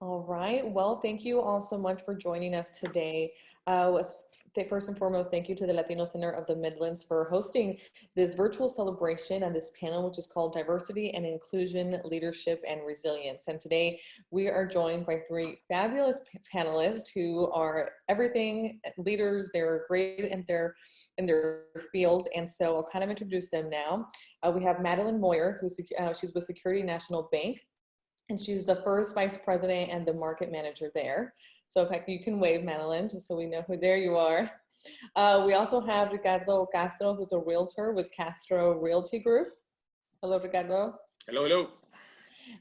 All right. Well, thank you all so much for joining us today. First and foremost, thank you to the Latino Center of the Midlands for hosting this virtual celebration and this panel, which is called Diversity and Inclusion, Leadership and Resilience. And today we are joined by three fabulous panelists who are everything leaders. They're great in their field. And so I'll kind of introduce them now. We have Madeline Moyer, she's with Security National Bank. And she's the first vice president and the market manager there. So in fact, you can wave, Madeline, just so we know who there you are. We also have Ricardo Castro, who's a realtor with Castro Realty Group. Hello, Ricardo. Hello, hello.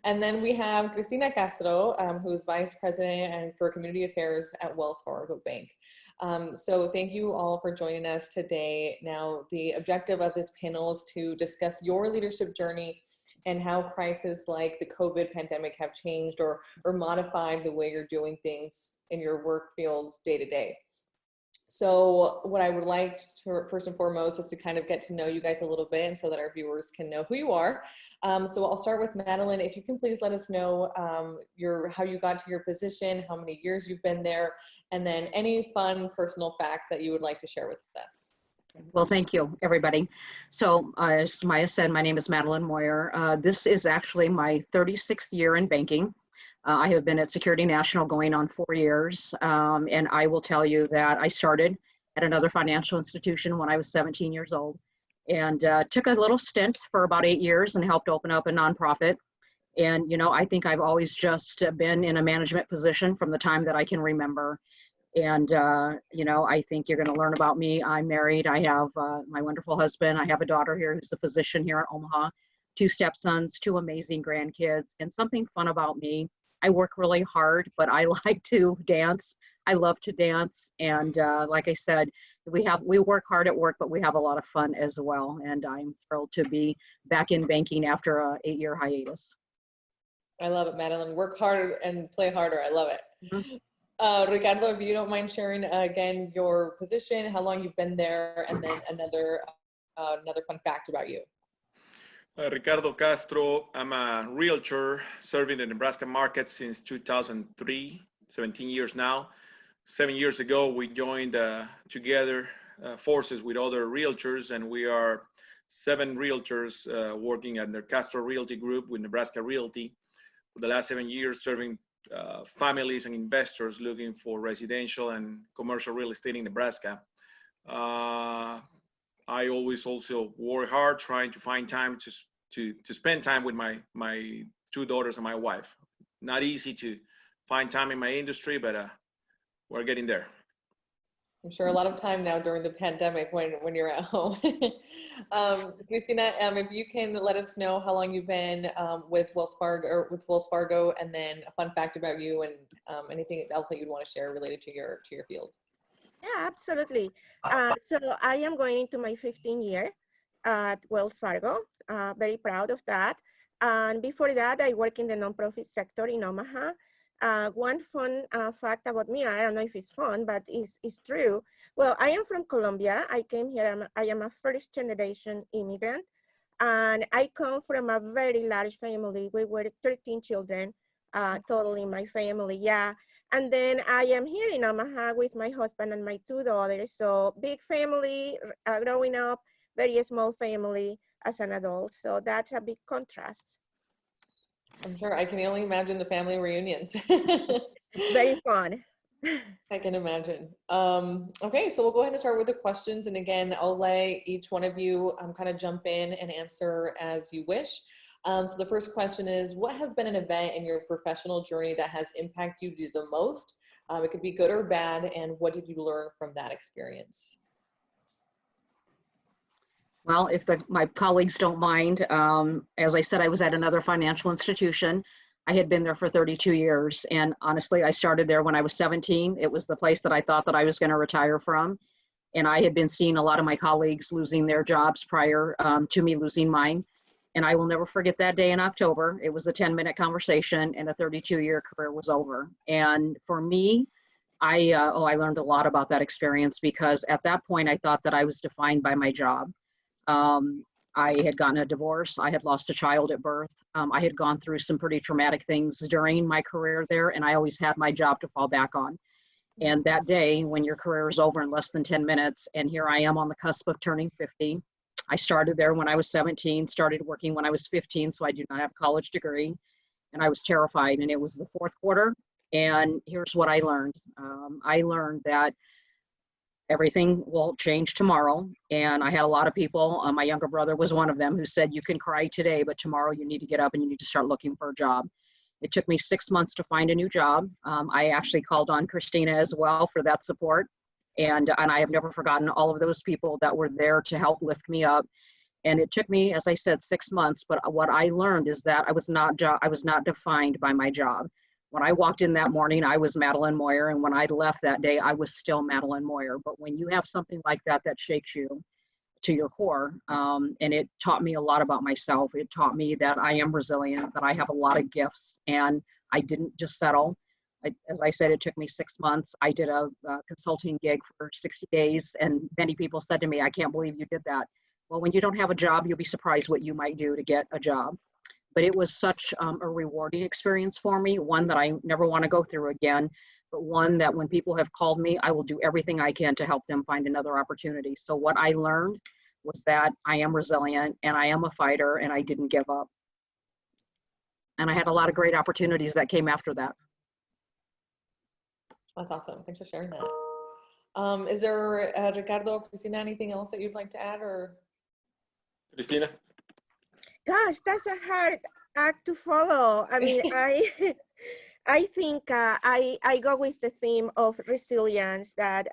And then we have Cristina Castro, who's vice president and for community affairs at Wells Fargo Bank. So thank you all for joining us today. Now, the objective of this panel is to discuss your leadership journey and how crises like the COVID pandemic have changed or modified the way you're doing things in your work fields day to day. So what I would like to, first and foremost, is to kind of get to know you guys a little bit and so that our viewers can know who you are. So I'll start with Madeline. If you can please let us know how you got to your position, how many years you've been there, and then any fun personal fact that you would like to share with us. Well, thank you, everybody. So as Maya said, my name is Madeline Moyer. This is actually my 36th year in banking. I have been at Security National going on 4 years. And I will tell you that I started at another financial institution when I was 17 years old and took a little stint for about 8 years and helped open up a nonprofit. And, you know, I think I've always just been in a management position from the time that I can remember. And, you know, I think you're going to learn about me. I'm married. I have my wonderful husband. I have a daughter here who's a physician here in Omaha, 2 stepsons, 2 amazing grandkids. And something fun about me, I work really hard, but I like to dance. I love to dance. And like I said, we work hard at work, but we have a lot of fun as well. And I'm thrilled to be back in banking after a 8-year hiatus. I love it, Madeline. Work hard and play harder. I love it. Mm-hmm. Ricardo, if you don't mind sharing again your position, how long you've been there, and then another fun fact about you. Ricardo Castro. I'm a realtor serving the Nebraska market since 2003, 17 years now. 7 years ago, we joined together forces with other realtors, and we are 7 realtors working under Castro Realty Group with Nebraska Realty for the last 7 years, serving families and investors looking for residential and commercial real estate in Nebraska. I always also work hard trying to find time to spend time with my 2 daughters and my wife. Not easy to find time in my industry, but we're getting there. I'm sure a lot of time now during the pandemic when you're at home. Cristina, if you can let us know how long you've been with Wells Fargo, and then a fun fact about you and anything else that you'd want to share related to your field. Yeah, absolutely. So I am going into my 15th year at Wells Fargo. Very proud of that. And before that, I work in the nonprofit sector in Omaha. One fun fact about me, I don't know if it's fun, but it's true. Well, I am from Colombia. I came here, I am a first generation immigrant, and I come from a very large family. We were 13 children total in my family, yeah. And then I am here in Omaha with my husband and my 2 daughters. So big family, growing up, very small family as an adult. So that's a big contrast. I'm sure I can only imagine the family reunions. Very fun. I can imagine. Okay, so we'll go ahead and start with the questions. And again, I'll let each one of you kind of jump in and answer as you wish. So the first question is, what has been an event in your professional journey that has impacted you the most? It could be good or bad. And what did you learn from that experience? Well, if my colleagues don't mind, as I said, I was at another financial institution. I had been there for 32 years. And honestly, I started there when I was 17. It was the place that I thought that I was going to retire from. And I had been seeing a lot of my colleagues losing their jobs prior to me losing mine. And I will never forget that day in October. It was a 10-minute conversation and a 32-year career was over. And for me, I learned a lot about that experience, because at that point I thought that I was defined by my job. I had gotten a divorce. I had lost a child at birth. I had gone through some pretty traumatic things during my career there, and I always had my job to fall back on. And that day, when your career is over in less than 10 minutes, and here I am on the cusp of turning 50. I started there when I was 17, started working when I was 15, so I do not have a college degree. And I was terrified, and it was the fourth quarter. And here's what I learned. I learned that everything will change tomorrow. And I had a lot of people, my younger brother was one of them, who said, you can cry today, but tomorrow you need to get up and you need to start looking for a job. It took me 6 months to find a new job. I actually called on Cristina as well for that support. And I have never forgotten all of those people that were there to help lift me up. And it took me, as I said, 6 months, but what I learned is that I was not defined by my job. When I walked in that morning, I was Madeline Moyer, and when I left that day, I was still Madeline Moyer. But when you have something like that that shakes you to your core, and it taught me a lot about myself. It taught me that I am resilient, that I have a lot of gifts, and I didn't just settle. As I said, it took me 6 months. I did a consulting gig for 60 days, and many people said to me, I can't believe you did that. Well, when you don't have a job, you'll be surprised what you might do to get a job. But it was such a rewarding experience for me, one that I never want to go through again, but one that when people have called me, I will do everything I can to help them find another opportunity. So what I learned was that I am resilient and I am a fighter and I didn't give up. And I had a lot of great opportunities that came after that. That's awesome. Thanks for sharing that. Is there, Ricardo, Cristina, anything else that you'd like to add, or? Cristina? Gosh, that's a hard act to follow. I mean, I think I go with the theme of resilience that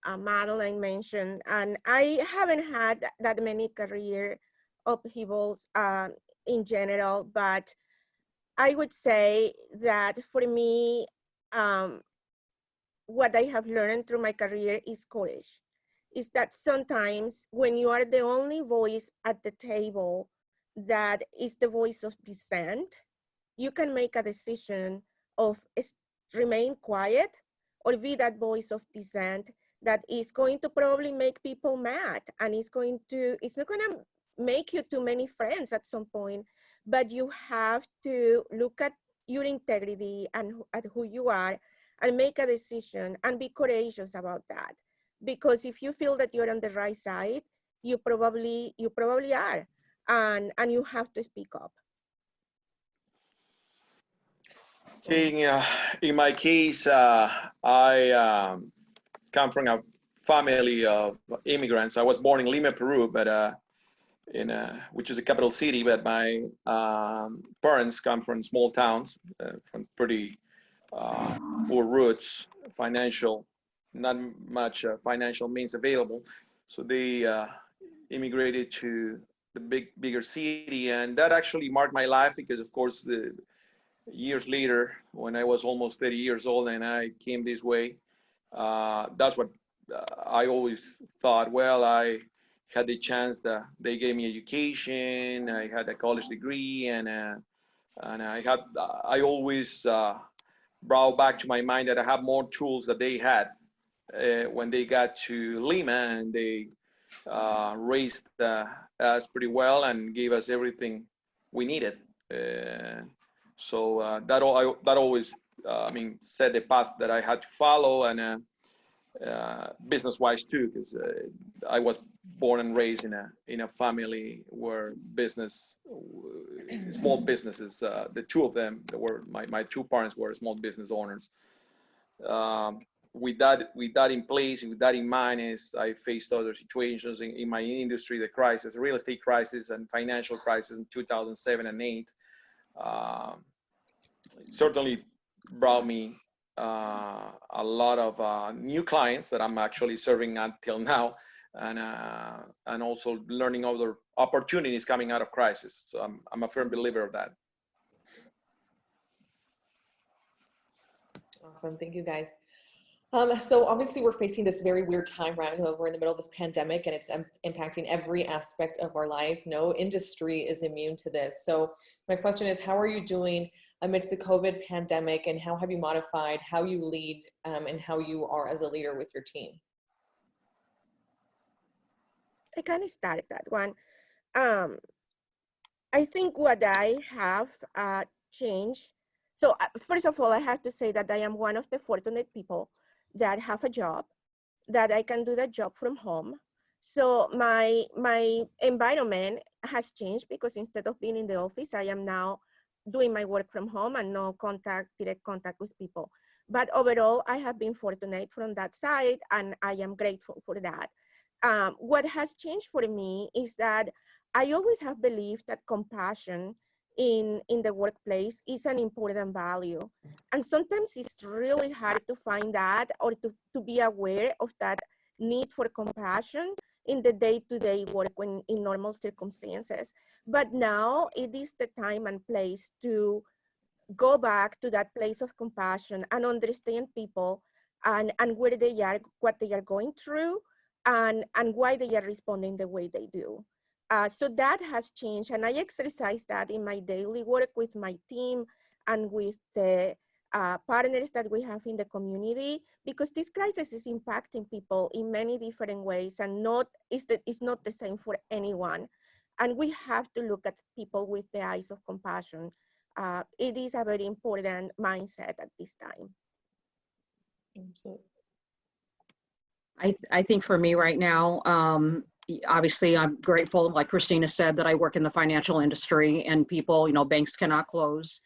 Madeline mentioned, and I haven't had that many career upheavals in general, but I would say that for me, what I have learned through my career is courage. Is that sometimes when you are the only voice at the table that is the voice of dissent, you can make a decision of remain quiet or be that voice of dissent that is going to probably make people mad, and it's not going to make you too many friends at some point, but you have to look at your integrity and at who you are and make a decision and be courageous about that. Because if you feel that you're on the right side, you probably are, and you have to speak up. In my case, I come from a family of immigrants. I was born in Lima, Peru, but which is a capital city. But my parents come from small towns, from pretty poor roots, not much financial means available. So they immigrated to the bigger city, and that actually marked my life because, of course, the years later, when I was almost 30 years old and I came this way, that's what I always thought. Well, I had the chance that they gave me education. I had a college degree, and I always brought back to my mind that I have more tools that they had when they got to Lima, and they raised us pretty well and gave us everything we needed. So that always, set the path that I had to follow, and business-wise too, because I was born and raised in a family where small businesses, the two of them, that were my two parents were small business owners. With that in place, with that in mind, as I faced other situations in my industry, the crisis, the real estate crisis and financial crisis in 2007 and 8, certainly brought me a lot of new clients that I'm actually serving until now, and also learning other opportunities coming out of crisis. So I'm a firm believer of that. Awesome, thank you guys. So obviously we're facing this very weird time right now. We're in the middle of this pandemic, and it's impacting every aspect of our life. No industry is immune to this. So my question is, how are you doing amidst the COVID pandemic, and how have you modified how you lead and how you are as a leader with your team? can start that one. Um, I think what I have changed. So first of all, I have to say that I am one of the fortunate people that have a job, that I can do the job from home. So my environment has changed because instead of being in the office, I am now doing my work from home and no direct contact with people. But overall, I have been fortunate from that side, and I am grateful for that. What has changed for me is that I always have believed that compassion in the workplace is an important value. And sometimes it's really hard to find that or to be aware of that need for compassion in the day-to-day work when in normal circumstances. But now it is the time and place to go back to that place of compassion and understand people and where they are, what they are going through, and why they are responding the way they do. So that has changed, and I exercise that in my daily work with my team and with the partners that we have in the community, because this crisis is impacting people in many different ways, and it's not the same for anyone. And we have to look at people with the eyes of compassion. It is a very important mindset at this time. Absolutely. I think for me right now, obviously I'm grateful, like Cristina said, that I work in the financial industry and people, banks cannot close.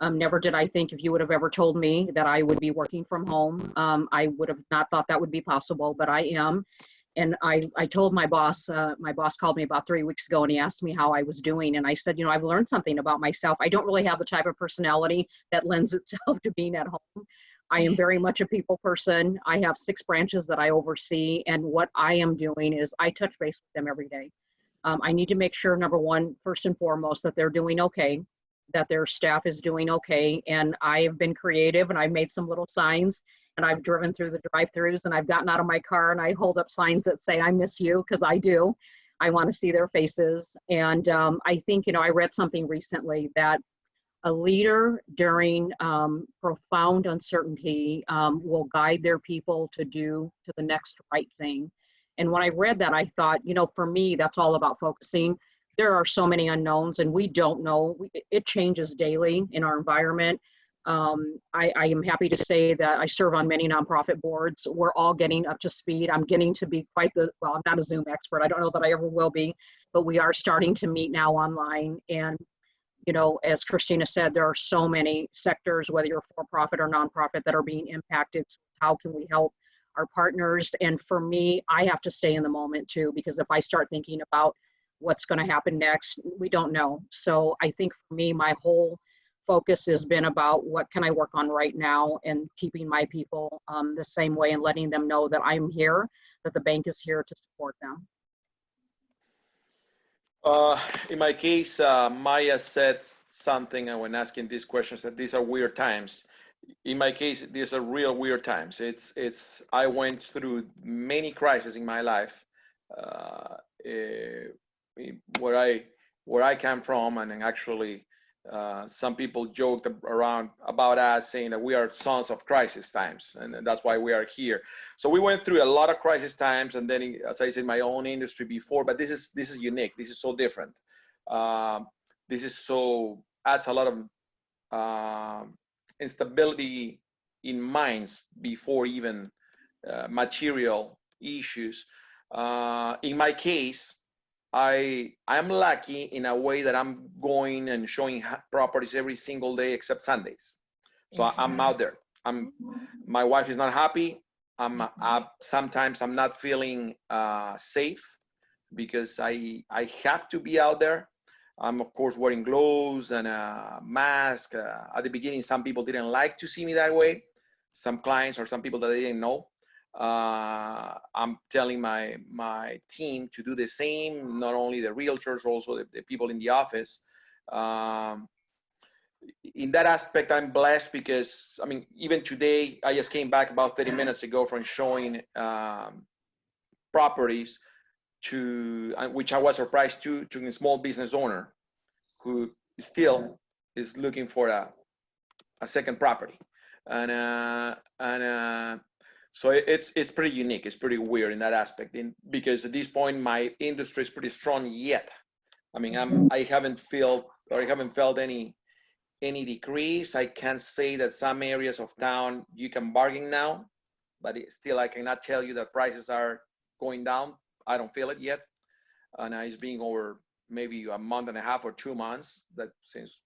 Never did I think, if you would have ever told me that I would be working from home, I would have not thought that would be possible, but I am. And I told my boss called me about 3 weeks ago and he asked me how I was doing. And I said, I've learned something about myself. I don't really have the type of personality that lends itself to being at home. I am very much a people person. I have 6 branches that I oversee. And what I am doing is I touch base with them every day. I need to make sure, number one, first and foremost, that they're doing okay, that their staff is doing okay. And I have been creative and I've made some little signs and I've driven through the drive-thrus and I've gotten out of my car and I hold up signs that say, I miss you, because I do. I want to see their faces. And I think, I read something recently that a leader during profound uncertainty will guide their people to do to the next right thing. And when I read that, I thought, for me, that's all about focusing. There are so many unknowns and we don't know. It changes daily in our environment. I am happy to say that I serve on many nonprofit boards. We're all getting up to speed. I'm getting to be well, I'm not a Zoom expert. I don't know that I ever will be, but we are starting to meet now online. And as Cristina said, there are so many sectors, whether you're for-profit or nonprofit, that are being impacted. So how can we help our partners? And for me, I have to stay in the moment too, because if I start thinking about what's going to happen next, we don't know. So I think for me, my whole focus has been about what can I work on right now and keeping my people the same way and letting them know that I'm here, that the bank is here to support them. In my case, Maya said something when asking these questions that these are weird times. In my case, these are real weird times. I went through many crises in my life, where I come from, and actually, some people joked around about us saying that we are sons of crisis times, and that's why we are here. So we went through a lot of crisis times, and then, as I said, my own industry before, but this is unique. This is so different. This is adds a lot of instability in minds before even material issues. In my case, I am lucky in a way that I'm going and showing properties every single day except Sundays. So I'm out there. My wife is not happy. Sometimes I'm not feeling safe because I have to be out there. I'm of course wearing gloves and a mask. At the beginning, some people didn't like to see me that way. Some clients or some people that they didn't know. I'm telling my team to do the same, not only the realtors, also the people in the office. In that aspect, I'm blessed because, even today, I just came back about 30 minutes ago from showing properties which I was surprised to a small business owner who still is looking for a second property. And So it's pretty unique. It's pretty weird in that aspect, because at this point my industry is pretty strong yet. I mean, I haven't felt any decrease. I can say that some areas of town you can bargain now, but still I cannot tell you that prices are going down. I don't feel it yet, and it's been over maybe a month and a half or 2 months that since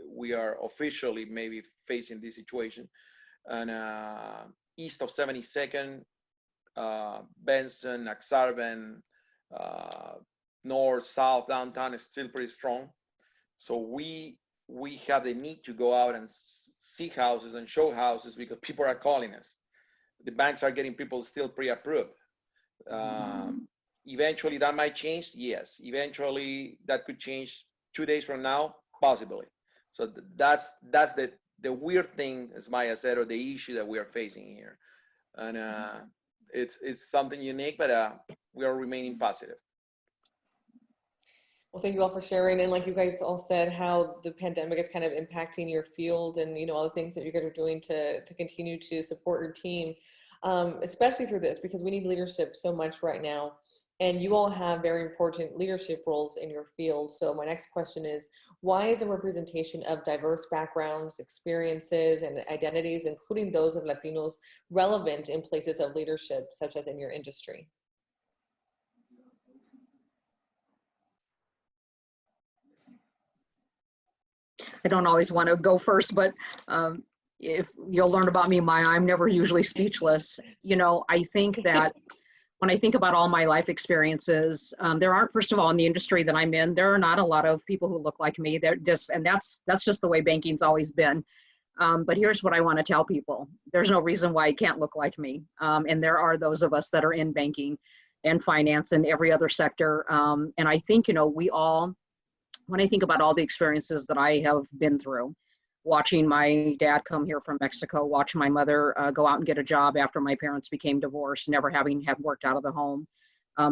we are officially maybe facing this situation. And east of 72nd, Benson, Aksarben, north, south, downtown is still pretty strong. So we have the need to go out and see houses and show houses because people are calling us. The banks are getting people still pre-approved. Eventually that might change. Yes, eventually that could change 2 days from now, possibly. So that's the weird thing, as Maya said, or the issue that we are facing here. And it's something unique, but we are remaining positive. Well, thank you all for sharing. And like you guys all said, how the pandemic is kind of impacting your field and, all the things that you guys are doing to continue to support your team, especially through this, because we need leadership so much right now. And you all have very important leadership roles in your field. So my next question is, why is the representation of diverse backgrounds, experiences, and identities, including those of Latinos, relevant in places of leadership, such as in your industry? I don't always want to go first, but if you'll learn about me, Maya, I'm never usually speechless. I think that when I think about all my life experiences, there aren't, first of all, in the industry that I'm in, there are not a lot of people who look like me. That's just the way banking's always been. But here's what I want to tell people. There's no reason why it can't look like me. And there are those of us that are in banking and finance and every other sector. And I think, we all, when I think about all the experiences that I have been through, watching my dad come here from Mexico, watching my mother go out and get a job after my parents became divorced, never having had worked out of the home,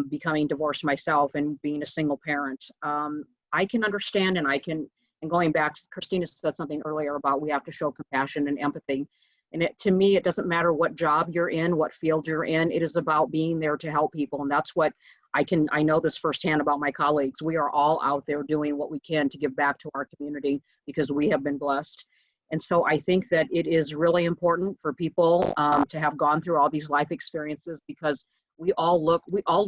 becoming divorced myself and being a single parent. I can understand, and going back, Cristina said something earlier about we have to show compassion and empathy. And to me, it doesn't matter what job you're in, what field you're in, it is about being there to help people. And that's what I know this firsthand about my colleagues. We are all out there doing what we can to give back to our community because we have been blessed. And so I think that it is really important for people to have gone through all these life experiences, because we all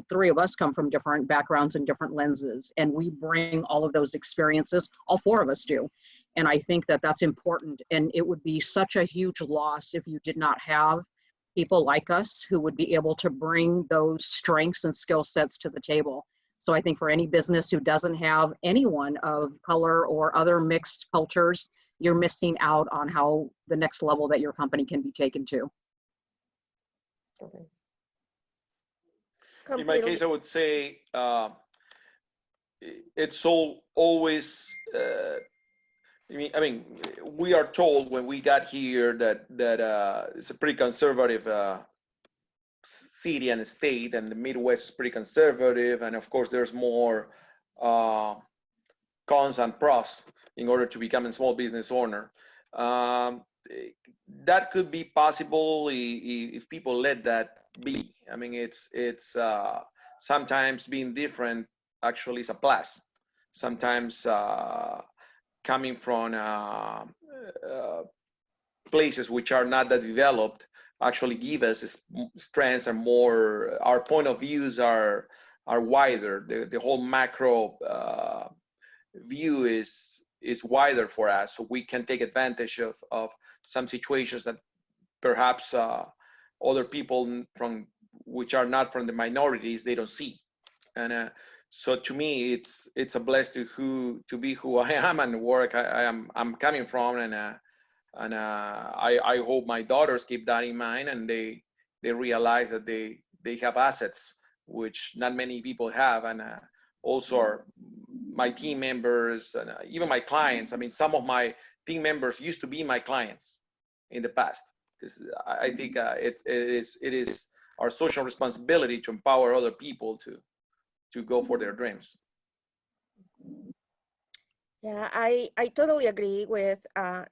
three of us come from different backgrounds and different lenses, and we bring all of those experiences, all four of us do. And I think that that's important. And it would be such a huge loss if you did not have people like us who would be able to bring those strengths and skill sets to the table. So I think for any business who doesn't have anyone of color or other mixed cultures, you're missing out on how the next level that your company can be taken to. Okay. In my case, I would say it's always, I mean, we are told when we got here that it's a pretty conservative city and state, and the Midwest is pretty conservative, and of course there's more cons and pros in order to become a small business owner. That could be possible if people let that be. I mean, it's sometimes being different actually is a plus. Sometimes coming from places which are not that developed actually give us strengths and more, our point of views are wider. The whole macro view is wider for us, so we can take advantage of some situations that perhaps other people from which are not from the minorities, they don't see. And so to me, it's a blessing to be who I am and work I'm coming from, and I hope my daughters keep that in mind, and they realize that they have assets which not many people have, and also my team members and even my clients. I mean, some of my team members used to be my clients in the past, because I think it is our social responsibility to empower other people to go for their dreams. Yeah, I totally agree with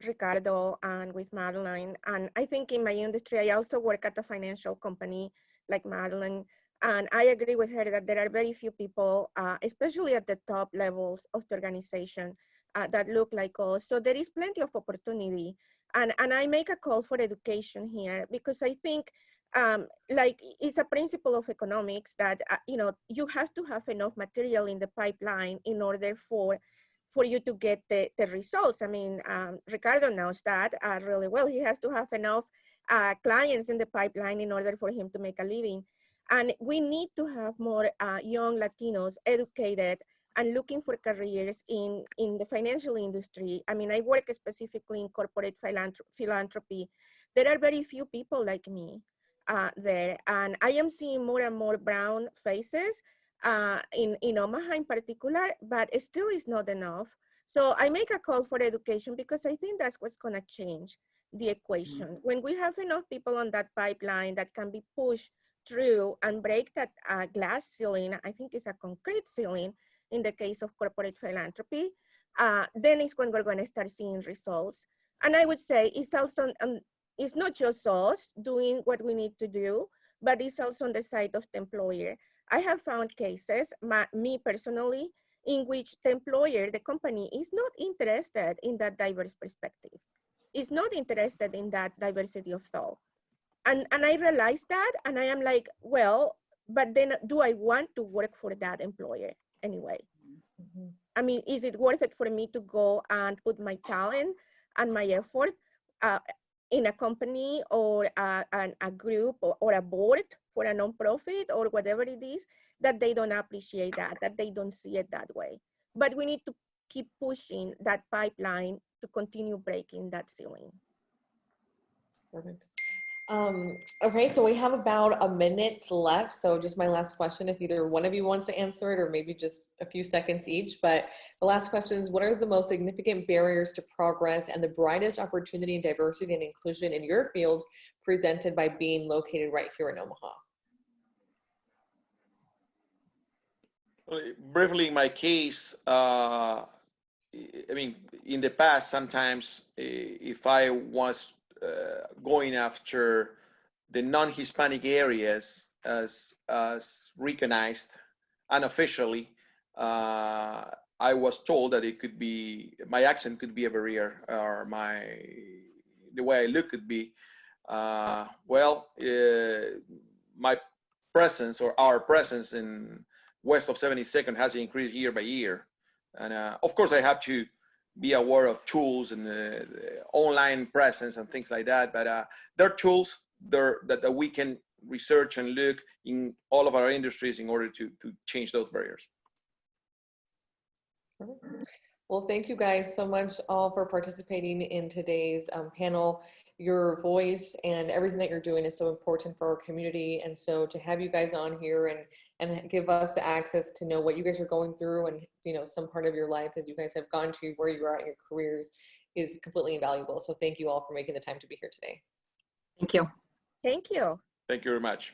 Ricardo and with Madeline. And I think in my industry, I also work at a financial company like Madeline. And I agree with her that there are very few people, especially at the top levels of the organization, that look like us. So there is plenty of opportunity. And I make a call for education here because I think like it's a principle of economics that, you have to have enough material in the pipeline in order for you to get the results. I mean, Ricardo knows that really well. He has to have enough clients in the pipeline in order for him to make a living. And we need to have more young Latinos educated and looking for careers in the financial industry. I mean, I work specifically in corporate philanthropy. There are very few people like me there. And I am seeing more and more brown faces in Omaha in particular, but it still is not enough. So I make a call for education because I think that's what's gonna change the equation. Mm-hmm. When we have enough people on that pipeline that can be pushed through and break that glass ceiling, I think it's a concrete ceiling in the case of corporate philanthropy, then it's when we're gonna start seeing results. And I would say it's also, it's not just us doing what we need to do, but it's also on the side of the employer. I have found cases, me personally, in which the employer, the company, is not interested in that diverse perspective, is not interested in that diversity of thought. And I realized that, and I am like, well, but then do I want to work for that employer anyway? Mm-hmm. I mean, is it worth it for me to go and put my talent and my effort in a company or a group or a board for a nonprofit or whatever it is, that they don't appreciate that they don't see it that way. But we need to keep pushing that pipeline to continue breaking that ceiling. Perfect. Okay, so we have about a minute left. So just my last question, if either one of you wants to answer it or maybe just a few seconds each. But the last question is, what are the most significant barriers to progress and the brightest opportunity in diversity and inclusion in your field presented by being located right here in Omaha? Well, briefly, in my case, I mean, in the past, sometimes if I was going after the non-Hispanic areas as recognized unofficially, I was told that it could be, my accent could be a barrier, or the way I look could be. My presence or our presence in west of 72nd has increased year by year. And of course I have to be aware of tools and the online presence and things like that, but there are tools that we can research and look in all of our industries in order to change those barriers. Well, thank you guys so much all for participating in today's panel. Your voice and everything that you're doing is so important for our community. And so to have you guys on here and give us the access to know what you guys are going through and, you know, some part of your life that you guys have gone to, where you are at in your careers, is completely invaluable. So thank you all for making the time to be here today. Thank you. Thank you. Thank you very much.